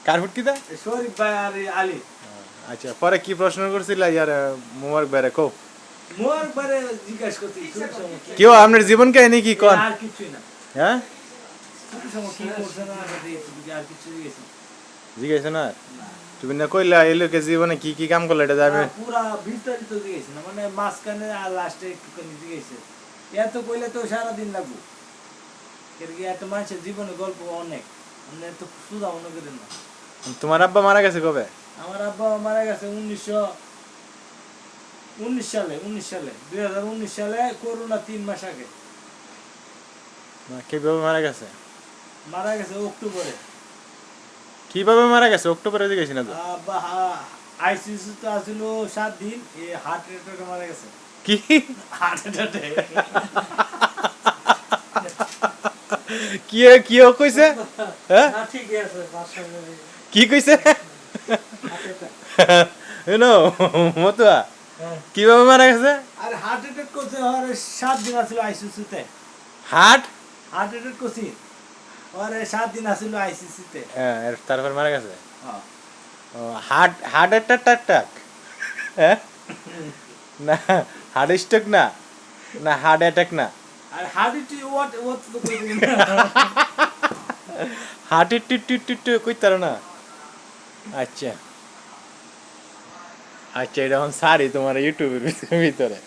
কার ফুটকি দা শরীফ ভাই আর আলী আচ্ছা পরে কি প্রশ্ন করছিল ইয়ার মোবারক বাইরে কো মোর পরে জিজ্ঞাসা করতে কেউ আপনার জীবন কাহিনী কি কোন আর কিছুই না হ্যাঁ কি সমস্যা কি করছ না আর কিছু গেছে জিজ্ঞাসা না তুমি না কইলা এই লোকে জীবনে কি কি কাম করলে এটা যাবে পুরা বিস্তারিত দিয়েছে না মানে মাঝখানে আর লাস্টে একটুখানি দিয়েছে এত কইলে তো সারা দিন লাগবে এরকি এত মানুষের জীবনে গল্প অনেক আমরা তো সুদা মনে করেন না তোমার আব্বা মারা গেছে কবে আমার আব্বা মারা গেছে 1919 সালে 2019 সালে করোনা 3 মাস আগে কিভাবে মারা গেছে অক্টোবরে কিভাবে মারা গেছে অক্টোবরে জিজ্ঞাসি না তো আইসিইউ তো আসছিল 7 দিন এই হার্ট অ্যাটাকে মারা গেছে কি হার্ট অ্যাটাকে কি কি কইছে হ্যাঁ না ঠিকই আছে কি কইছে এনো মতুয়া কিভাবে মারা গেছে আর হার্ট অ্যাটাক করতে আর 7 দিন আসছিল আইসিইউ তে হার্ট অ্যাটাক করছি আর 7 দিন আসছিল আইসিইউ তে হ্যাঁ তারপর মারা গেছে হ্যাঁ ও হার্ট হার্ট অ্যাটাক হ্যাঁ না হার্ট স্ট্রোক না না হার্ট অ্যাটাক না আর how did you what the question heart টিট কইতার না আচ্ছা আচ্ছা এটা সারি তোমার ইউটিউবের ভিতরে